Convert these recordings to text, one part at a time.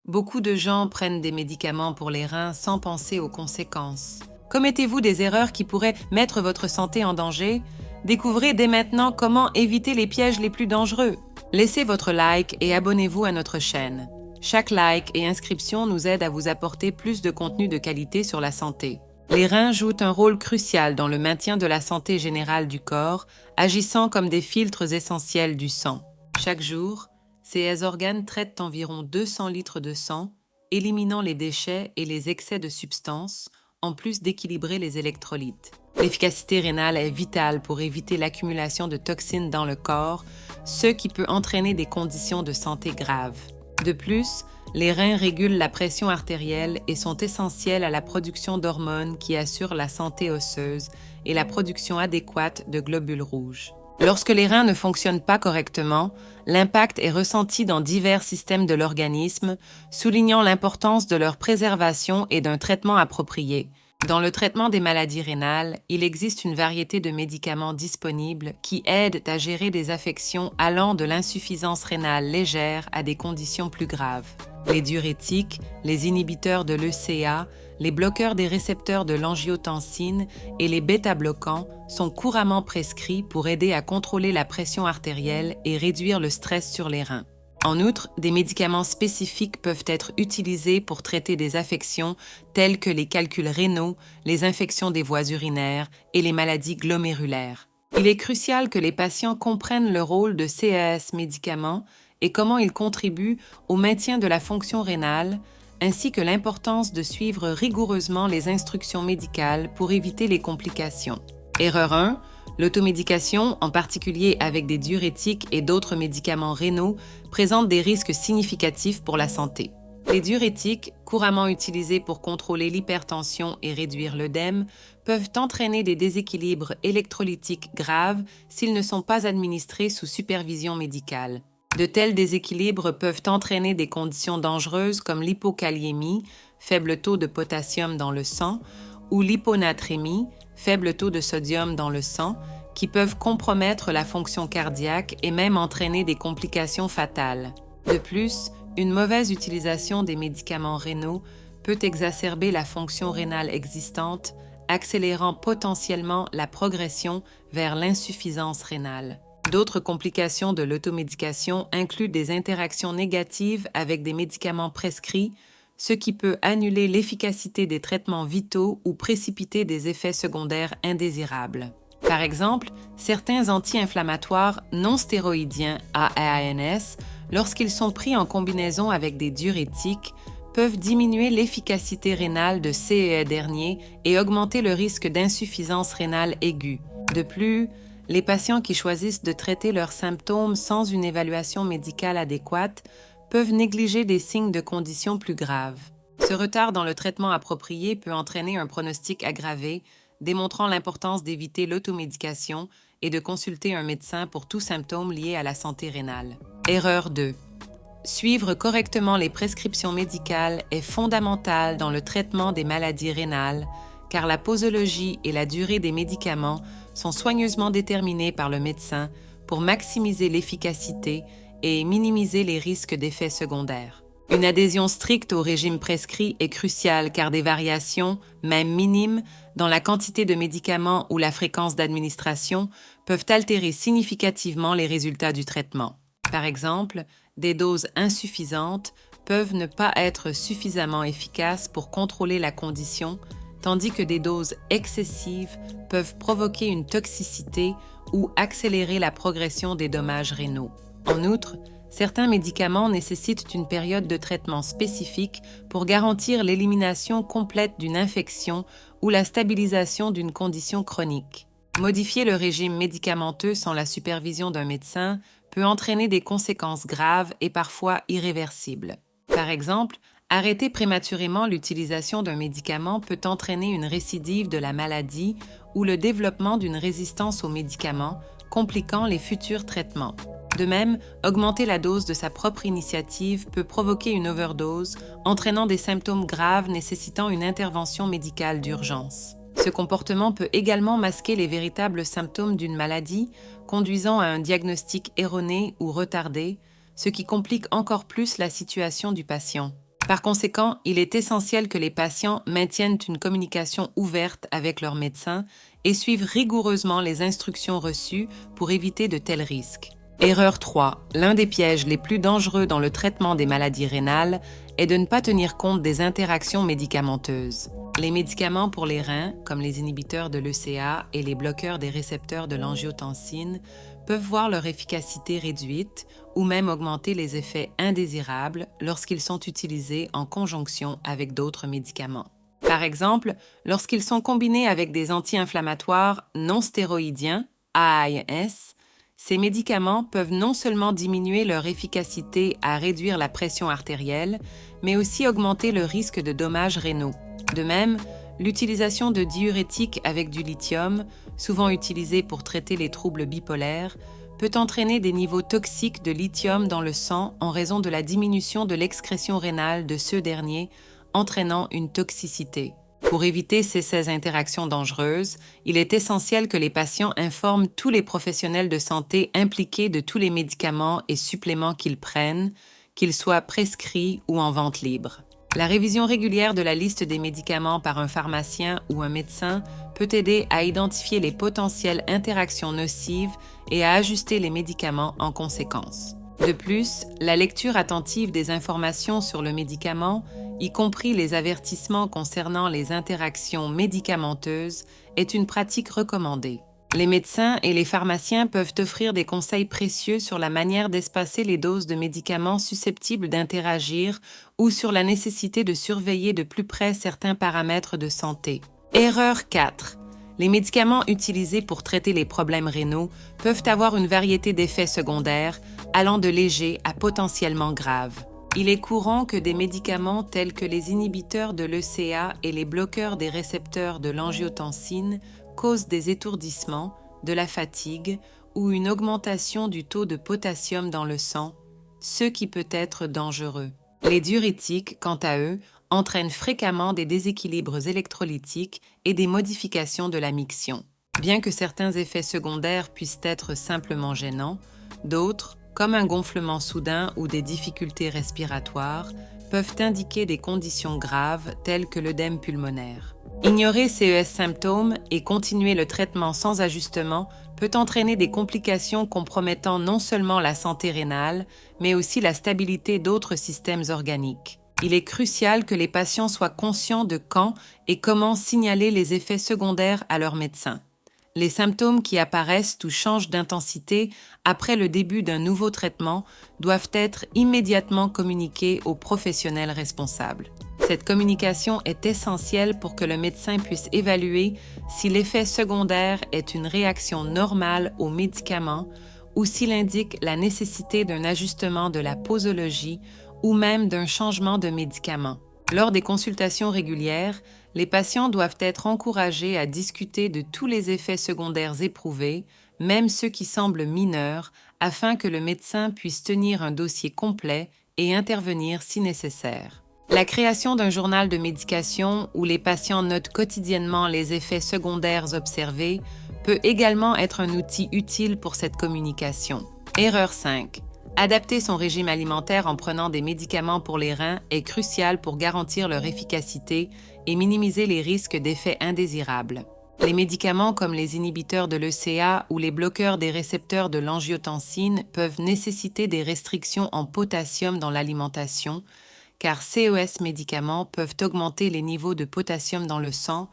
Beaucoup de gens prennent des médicaments pour les reins sans penser aux conséquences. Commettez-vous des erreurs qui pourraient mettre votre santé en danger? Découvrez dès maintenant comment éviter les pièges les plus dangereux. Laissez votre like et abonnez-vous à notre chaîne. Chaque like et inscription nous aide à vous apporter plus de contenu de qualité sur la santé. Les reins jouent un rôle crucial dans le maintien de la santé générale du corps, agissant comme des filtres essentiels du sang. Chaque jour, ces organes traitent environ 200 litres de sang, éliminant les déchets et les excès de substances, en plus d'équilibrer les électrolytes. L'efficacité rénale est vitale pour éviter l'accumulation de toxines dans le corps, ce qui peut entraîner des conditions de santé graves. De plus, les reins régulent la pression artérielle et sont essentiels à la production d'hormones qui assurent la santé osseuse et la production adéquate de globules rouges. Lorsque les reins ne fonctionnent pas correctement, l'impact est ressenti dans divers systèmes de l'organisme, soulignant l'importance de leur préservation et d'un traitement approprié. Dans le traitement des maladies rénales, il existe une variété de médicaments disponibles qui aident à gérer des affections allant de l'insuffisance rénale légère à des conditions plus graves. Les diurétiques, les inhibiteurs de l'ECA, les bloqueurs des récepteurs de l'angiotensine et les bêta-bloquants sont couramment prescrits pour aider à contrôler la pression artérielle et réduire le stress sur les reins. En outre, des médicaments spécifiques peuvent être utilisés pour traiter des affections telles que les calculs rénaux, les infections des voies urinaires et les maladies glomérulaires. Il est crucial que les patients comprennent le rôle de ces médicaments et comment ils contribuent au maintien de la fonction rénale, ainsi que l'importance de suivre rigoureusement les instructions médicales pour éviter les complications. Erreur 1. L'automédication, en particulier avec des diurétiques et d'autres médicaments rénaux, présente des risques significatifs pour la santé. Les diurétiques, couramment utilisés pour contrôler l'hypertension et réduire l'œdème, peuvent entraîner des déséquilibres électrolytiques graves s'ils ne sont pas administrés sous supervision médicale. De tels déséquilibres peuvent entraîner des conditions dangereuses comme l'hypokaliémie, faible taux de potassium dans le sang, ou l'hyponatrémie, faible taux de sodium dans le sang, qui peuvent compromettre la fonction cardiaque et même entraîner des complications fatales. De plus, une mauvaise utilisation des médicaments rénaux peut exacerber la fonction rénale existante, accélérant potentiellement la progression vers l'insuffisance rénale. D'autres complications de l'automédication incluent des interactions négatives avec des médicaments prescrits, ce qui peut annuler l'efficacité des traitements vitaux ou précipiter des effets secondaires indésirables. Par exemple, certains anti-inflammatoires non stéroïdiens AANS, lorsqu'ils sont pris en combinaison avec des diurétiques, peuvent diminuer l'efficacité rénale de ces derniers et augmenter le risque d'insuffisance rénale aiguë. De plus, les patients qui choisissent de traiter leurs symptômes sans une évaluation médicale adéquate peuvent négliger des signes de conditions plus graves. Ce retard dans le traitement approprié peut entraîner un pronostic aggravé, démontrant l'importance d'éviter l'automédication et de consulter un médecin pour tout symptôme lié à la santé rénale. Erreur 2. Suivre correctement les prescriptions médicales est fondamental dans le traitement des maladies rénales, car la posologie et la durée des médicaments sont soigneusement déterminées par le médecin pour maximiser l'efficacité et minimiser les risques d'effets secondaires. Une adhésion stricte au régime prescrit est cruciale car des variations, même minimes, dans la quantité de médicaments ou la fréquence d'administration peuvent altérer significativement les résultats du traitement. Par exemple, des doses insuffisantes peuvent ne pas être suffisamment efficaces pour contrôler la condition, tandis que des doses excessives peuvent provoquer une toxicité ou accélérer la progression des dommages rénaux. En outre, certains médicaments nécessitent une période de traitement spécifique pour garantir l'élimination complète d'une infection ou la stabilisation d'une condition chronique. Modifier le régime médicamenteux sans la supervision d'un médecin peut entraîner des conséquences graves et parfois irréversibles. Par exemple, arrêter prématurément l'utilisation d'un médicament peut entraîner une récidive de la maladie ou le développement d'une résistance aux médicaments, compliquant les futurs traitements. De même, augmenter la dose de sa propre initiative peut provoquer une overdose, entraînant des symptômes graves nécessitant une intervention médicale d'urgence. Ce comportement peut également masquer les véritables symptômes d'une maladie, conduisant à un diagnostic erroné ou retardé, ce qui complique encore plus la situation du patient. Par conséquent, il est essentiel que les patients maintiennent une communication ouverte avec leur médecin et suivent rigoureusement les instructions reçues pour éviter de tels risques. Erreur 3. L'un des pièges les plus dangereux dans le traitement des maladies rénales est de ne pas tenir compte des interactions médicamenteuses. Les médicaments pour les reins, comme les inhibiteurs de l'ECA et les bloqueurs des récepteurs de l'angiotensine, peuvent voir leur efficacité réduite ou même augmenter les effets indésirables lorsqu'ils sont utilisés en conjonction avec d'autres médicaments. Par exemple, lorsqu'ils sont combinés avec des anti-inflammatoires non stéroïdiens, AIS, ces médicaments peuvent non seulement diminuer leur efficacité à réduire la pression artérielle, mais aussi augmenter le risque de dommages rénaux. De même, l'utilisation de diurétiques avec du lithium, souvent utilisé pour traiter les troubles bipolaires, peut entraîner des niveaux toxiques de lithium dans le sang en raison de la diminution de l'excrétion rénale de ceux derniers, entraînant une toxicité. Pour éviter ces interactions dangereuses, il est essentiel que les patients informent tous les professionnels de santé impliqués de tous les médicaments et suppléments qu'ils prennent, qu'ils soient prescrits ou en vente libre. La révision régulière de la liste des médicaments par un pharmacien ou un médecin peut aider à identifier les potentielles interactions nocives et à ajuster les médicaments en conséquence. De plus, la lecture attentive des informations sur le médicament, y compris les avertissements concernant les interactions médicamenteuses, est une pratique recommandée. Les médecins et les pharmaciens peuvent offrir des conseils précieux sur la manière d'espacer les doses de médicaments susceptibles d'interagir ou sur la nécessité de surveiller de plus près certains paramètres de santé. Erreur 4. Les médicaments utilisés pour traiter les problèmes rénaux peuvent avoir une variété d'effets secondaires allant de légers à potentiellement graves. Il est courant que des médicaments tels que les inhibiteurs de l'ECA et les bloqueurs des récepteurs de l'angiotensine causent des étourdissements, de la fatigue ou une augmentation du taux de potassium dans le sang, ce qui peut être dangereux. Les diurétiques, quant à eux, entraînent fréquemment des déséquilibres électrolytiques et des modifications de la miction. Bien que certains effets secondaires puissent être simplement gênants, d'autres, comme un gonflement soudain ou des difficultés respiratoires, peuvent indiquer des conditions graves telles que l'œdème pulmonaire. Ignorer ces symptômes et continuer le traitement sans ajustement peut entraîner des complications compromettant non seulement la santé rénale, mais aussi la stabilité d'autres systèmes organiques. Il est crucial que les patients soient conscients de quand et comment signaler les effets secondaires à leur médecin. Les symptômes qui apparaissent ou changent d'intensité après le début d'un nouveau traitement doivent être immédiatement communiqués aux professionnels responsables. Cette communication est essentielle pour que le médecin puisse évaluer si l'effet secondaire est une réaction normale aux médicaments ou s'il indique la nécessité d'un ajustement de la posologie ou même d'un changement de médicament. Lors des consultations régulières, les patients doivent être encouragés à discuter de tous les effets secondaires éprouvés, même ceux qui semblent mineurs, afin que le médecin puisse tenir un dossier complet et intervenir si nécessaire. La création d'un journal de médication où les patients notent quotidiennement les effets secondaires observés peut également être un outil utile pour cette communication. Erreur 5. Adapter son régime alimentaire en prenant des médicaments pour les reins est crucial pour garantir leur efficacité et minimiser les risques d'effets indésirables. Les médicaments comme les inhibiteurs de l'ECA ou les bloqueurs des récepteurs de l'angiotensine peuvent nécessiter des restrictions en potassium dans l'alimentation, car ces médicaments peuvent augmenter les niveaux de potassium dans le sang,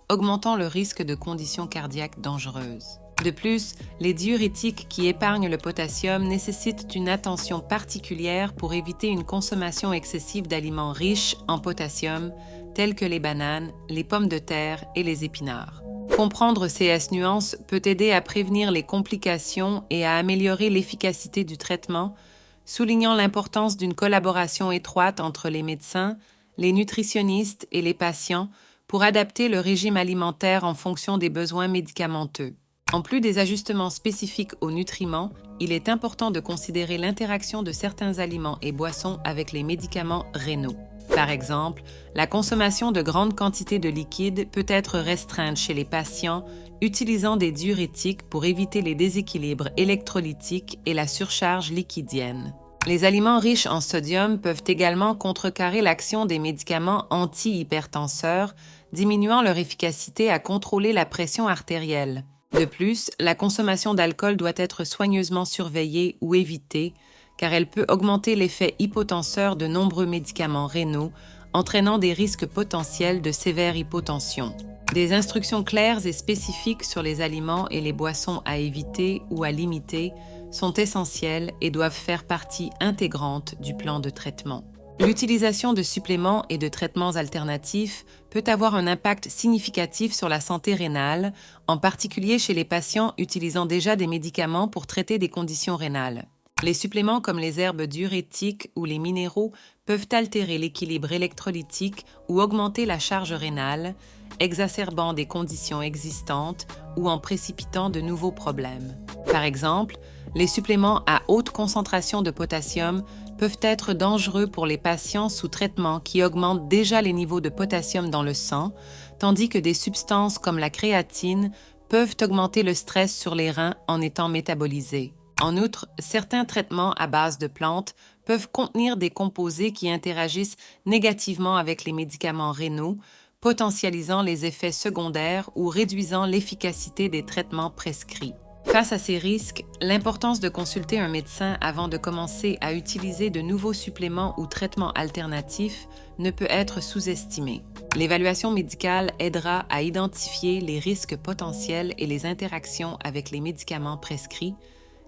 augmentant le risque de conditions cardiaques dangereuses. De plus, les diurétiques qui épargnent le potassium nécessitent une attention particulière pour éviter une consommation excessive d'aliments riches en potassium, tels que les bananes, les pommes de terre et les épinards. Comprendre ces nuances peut aider à prévenir les complications et à améliorer l'efficacité du traitement, soulignant l'importance d'une collaboration étroite entre les médecins, les nutritionnistes et les patients pour adapter le régime alimentaire en fonction des besoins médicamenteux. En plus des ajustements spécifiques aux nutriments, il est important de considérer l'interaction de certains aliments et boissons avec les médicaments rénaux. Par exemple, la consommation de grandes quantités de liquide peut être restreinte chez les patients utilisant des diurétiques pour éviter les déséquilibres électrolytiques et la surcharge liquidienne. Les aliments riches en sodium peuvent également contrecarrer l'action des médicaments anti-hypertenseurs, diminuant leur efficacité à contrôler la pression artérielle. De plus, la consommation d'alcool doit être soigneusement surveillée ou évitée, car elle peut augmenter l'effet hypotenseur de nombreux médicaments rénaux, entraînant des risques potentiels de sévère hypotension. Des instructions claires et spécifiques sur les aliments et les boissons à éviter ou à limiter sont essentielles et doivent faire partie intégrante du plan de traitement. L'utilisation de suppléments et de traitements alternatifs peut avoir un impact significatif sur la santé rénale, en particulier chez les patients utilisant déjà des médicaments pour traiter des conditions rénales. Les suppléments comme les herbes diurétiques ou les minéraux peuvent altérer l'équilibre électrolytique ou augmenter la charge rénale, exacerbant des conditions existantes ou en précipitant de nouveaux problèmes. Par exemple, les suppléments à haute concentration de potassium peuvent être dangereux pour les patients sous traitement qui augmentent déjà les niveaux de potassium dans le sang, tandis que des substances comme la créatine peuvent augmenter le stress sur les reins en étant métabolisés. En outre, certains traitements à base de plantes peuvent contenir des composés qui interagissent négativement avec les médicaments rénaux, potentialisant les effets secondaires ou réduisant l'efficacité des traitements prescrits. Face à ces risques, l'importance de consulter un médecin avant de commencer à utiliser de nouveaux suppléments ou traitements alternatifs ne peut être sous-estimée. L'évaluation médicale aidera à identifier les risques potentiels et les interactions avec les médicaments prescrits,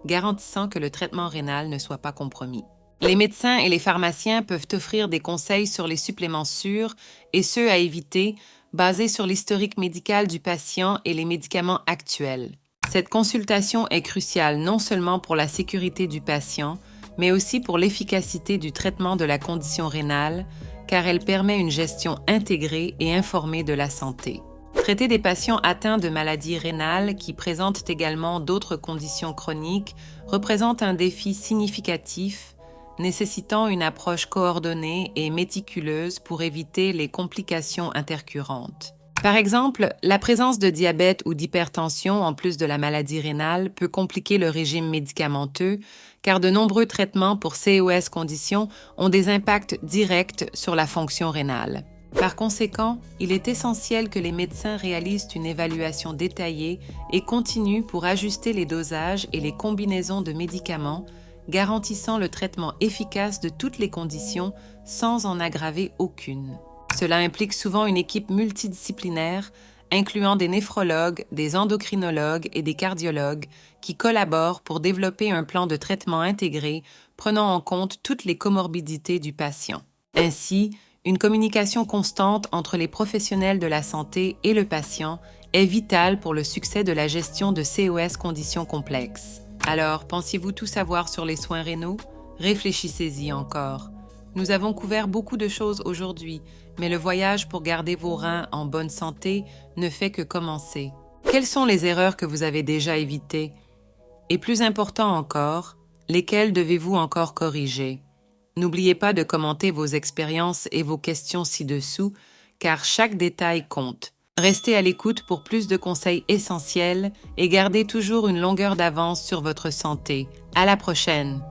garantissant que le traitement rénal ne soit pas compromis. Les médecins et les pharmaciens peuvent offrir des conseils sur les suppléments sûrs et ceux à éviter, basés sur l'historique médical du patient et les médicaments actuels. Cette consultation est cruciale non seulement pour la sécurité du patient, mais aussi pour l'efficacité du traitement de la condition rénale, car elle permet une gestion intégrée et informée de la santé. Traiter des patients atteints de maladies rénales qui présentent également d'autres conditions chroniques représente un défi significatif, nécessitant une approche coordonnée et méticuleuse pour éviter les complications intercurrentes. Par exemple, la présence de diabète ou d'hypertension en plus de la maladie rénale peut compliquer le régime médicamenteux, car de nombreux traitements pour COS conditions ont des impacts directs sur la fonction rénale. Par conséquent, il est essentiel que les médecins réalisent une évaluation détaillée et continue pour ajuster les dosages et les combinaisons de médicaments, garantissant le traitement efficace de toutes les conditions sans en aggraver aucune. Cela implique souvent une équipe multidisciplinaire, incluant des néphrologues, des endocrinologues et des cardiologues, qui collaborent pour développer un plan de traitement intégré prenant en compte toutes les comorbidités du patient. Ainsi, une communication constante entre les professionnels de la santé et le patient est vitale pour le succès de la gestion de COS conditions complexes. Alors, pensiez-vous tout savoir sur les soins rénaux? Réfléchissez-y encore. Nous avons couvert beaucoup de choses aujourd'hui, mais le voyage pour garder vos reins en bonne santé ne fait que commencer. Quelles sont les erreurs que vous avez déjà évitées? Et plus important encore, lesquelles devez-vous encore corriger? N'oubliez pas de commenter vos expériences et vos questions ci-dessous, car chaque détail compte. Restez à l'écoute pour plus de conseils essentiels et gardez toujours une longueur d'avance sur votre santé. À la prochaine!